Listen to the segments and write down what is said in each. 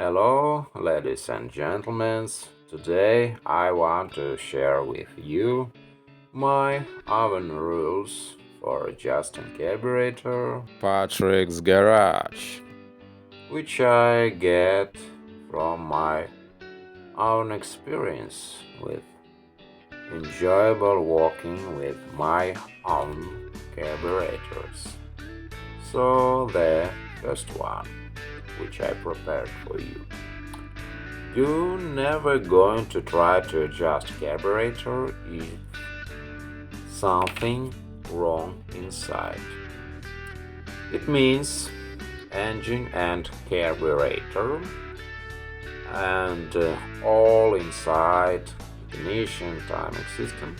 Hello, ladies and gentlemen. Today I want to share with you my oven rules for adjusting carburetor Patrick's garage, which I get from my own experience with enjoyable working with my own carburetors. So the first one, which I prepared for you. You're never going to try to adjust carburetor if something wrong inside. It means engine and carburetor and all inside ignition timing system,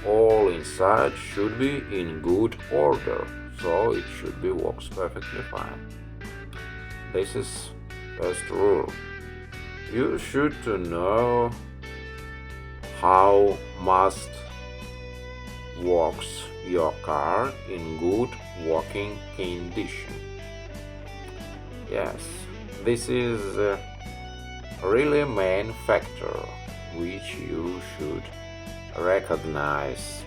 all inside should be in good order, so it should be works perfectly fine. This is first rule. You should to know how must works your car in good working condition. Yes, this is really main factor which you should recognize.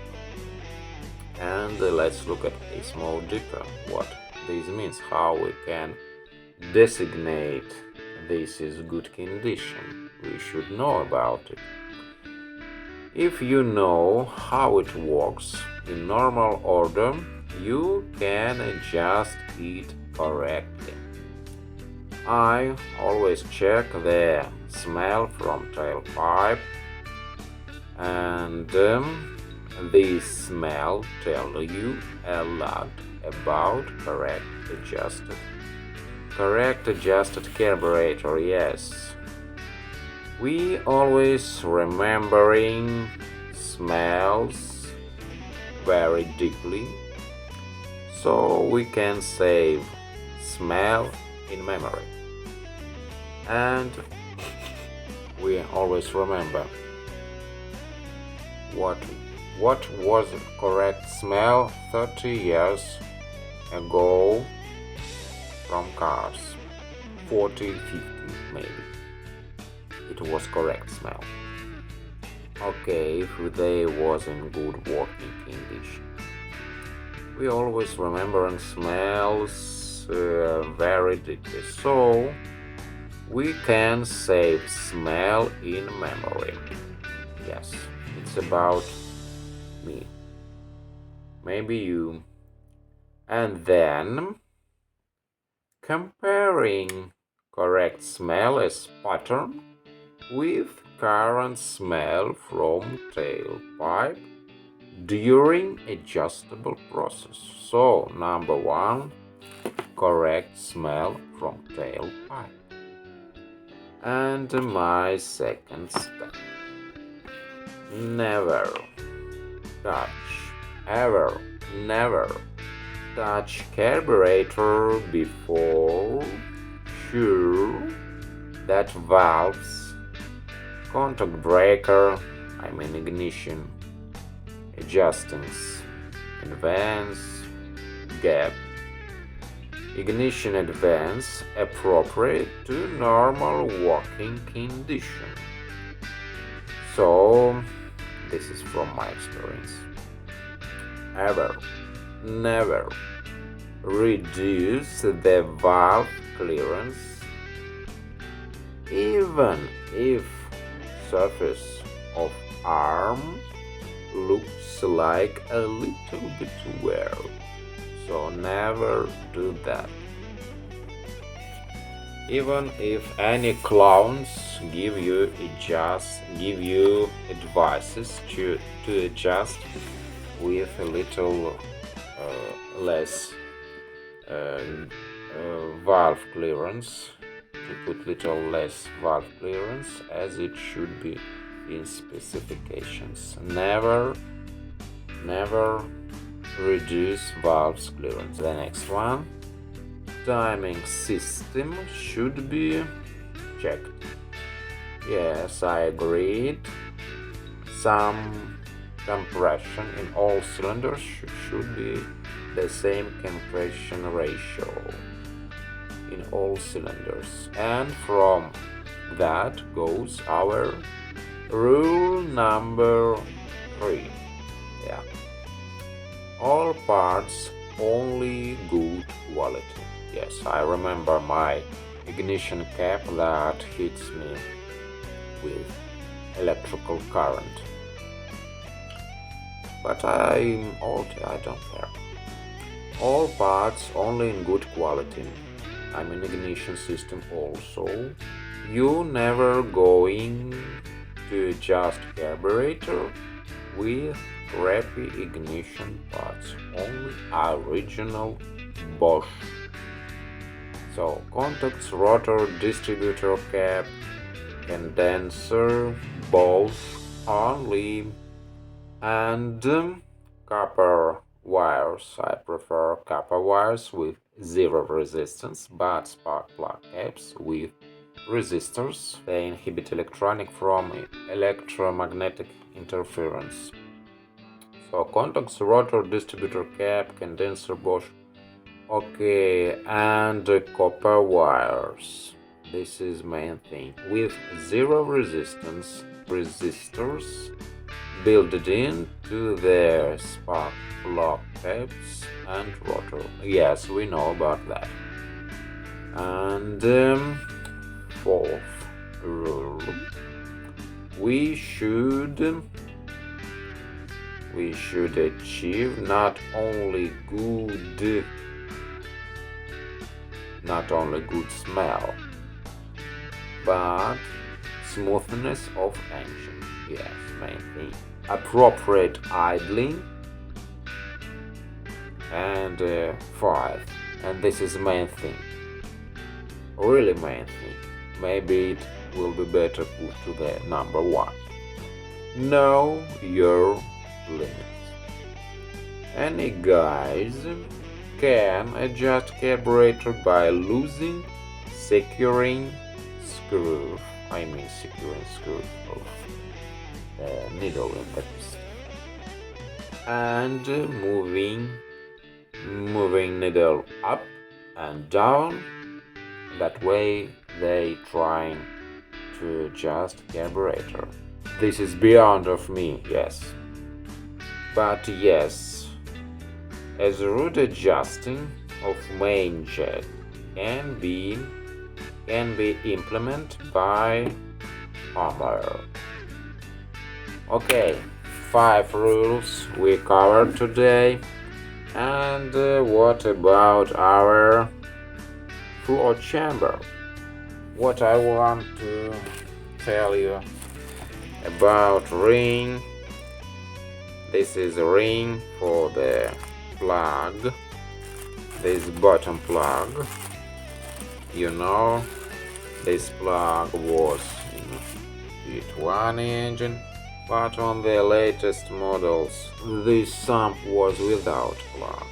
And let's look at this more deeper. What this means, how we can designate this is good condition. We should know about it. If you know how it works in normal order, you can adjust it correctly. I always check the smell from tailpipe, and this smell tell you a lot about correct adjusted carburetor. Yes, we always remembering smells very deeply, so we can save smell in memory, and we always remember what was the correct smell 30 years ago from cars, 40, 50 maybe. It was correct smell. Okay, if they was in good working condition. We always remembering smells very deeply, so we can save smell in memory. Yes, it's about me, maybe you. And then comparing correct smell as pattern with current smell from tailpipe during adjustable process. So number one, correct smell from tailpipe. And my second step, never never touch carburetor before sure that valves, contact breaker, ignition, adjustings, advance, gap, ignition advance appropriate to normal working condition. So this is from my experience. Never reduce the valve clearance even if surface of arm looks like a little bit wear. So never do that. Even if any clowns give you advices to adjust with a little less valve clearance, to put little less valve clearance as it should be in specifications. Never reduce valves clearance. The next one, timing system should be checked. Yes, I agreed. Some compression in all cylinders should be the same compression ratio. in all cylinders. And from that goes our rule number 3. Yeah. All parts only good quality. Yes, I remember my ignition cap that hits me with electrical current. But I don't care. All parts only in good quality. I mean ignition system also. You never going to adjust carburetor with crappy ignition parts. Only original Bosch. So contacts, rotor, distributor cap, condenser, both only, and copper wires. I prefer copper wires with zero resistance, but spark plug caps with resistors. They inhibit electronic from electromagnetic interference. So contacts, rotor, distributor cap, condenser, Bosch. Okay, and copper wires. This is main thing with zero resistance resistors built into their spark plug caps and rotor. Yes, we know about that. And fourth rule, we should achieve not only good smell, but smoothness of engine. Yes, main thing. Appropriate idling. And 5. And this is main thing. Really main thing. Maybe it will be better put to the number 1. Know your limits. Any guys can adjust carburetor by securing screw of the needle in the piston and moving needle up and down. That way they trying to adjust carburetor. This is beyond of me, yes. But yes, as root adjusting of main jet can be implemented by hammer. Okay, 5 rules we covered today. And what about our floor chamber? What I want to tell you about ring. This is a ring for the plug. This bottom plug. You know, this plug was in V1 engine, but on the latest models this sump was without plug.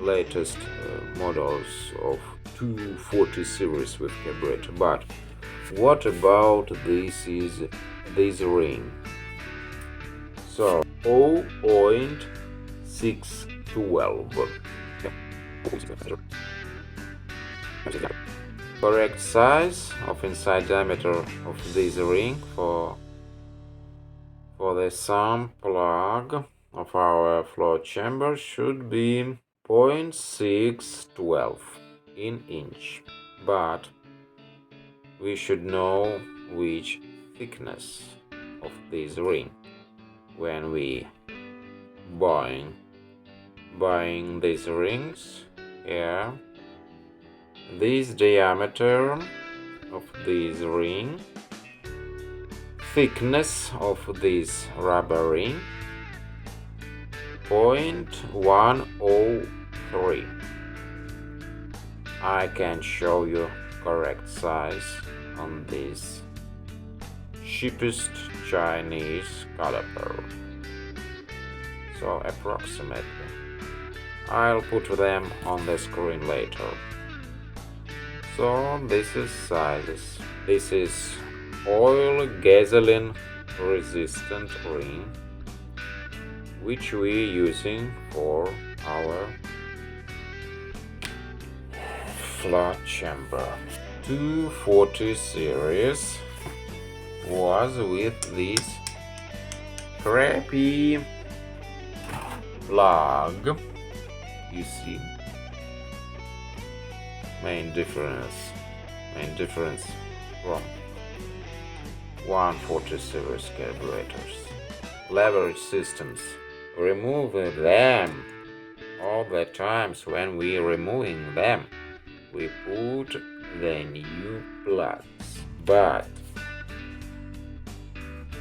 Latest models of 240 series with carburetor. But what about this ring? So 0.612. Correct size of inside diameter of this ring for the sump plug of our floor chamber should be 0.612 in inch, but we should know which thickness of this ring when we buying these rings here. This diameter of this ring, thickness of this rubber ring, 0.103. I can show you correct size on this cheapest Chinese caliper. So approximately. I'll put them on the screen later. So this is sizes. This is oil gasoline resistant ring, which we using for our flood chamber. 240 series was with this crappy plug. You see, main difference from 140 series carburetors. Leverage systems. Remove them. All the times when we removing them, we put the new plugs. But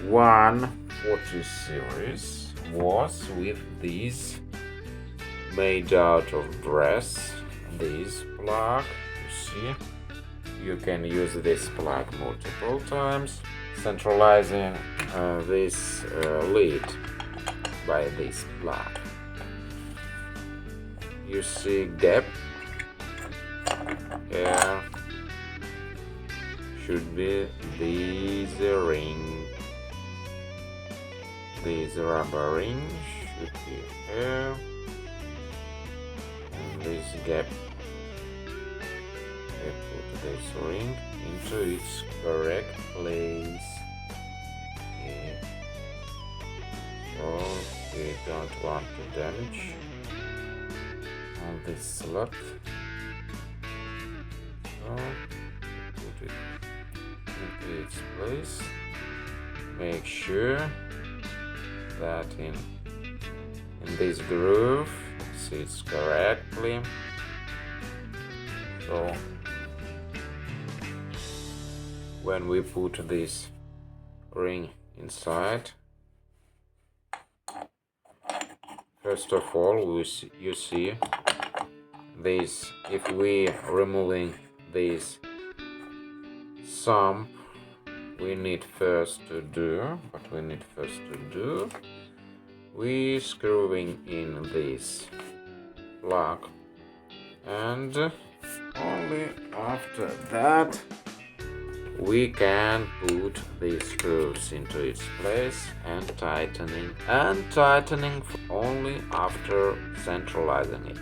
140 series was with this made out of brass. This plug, you see, you can use this plug multiple times, centralizing this lid by this plug. You see gap here should be this ring. This rubber ring should be here, and this gap. I put this ring into its correct place. Okay. So we don't want to damage on this slot. So put it into its place. Make sure that in this groove it sits correctly. So when we put this ring inside, first of all, you see this. If we removing this sump, we need first to do we screwing in this plug, and only after that we can put these screws into its place and tightening only after centralizing it.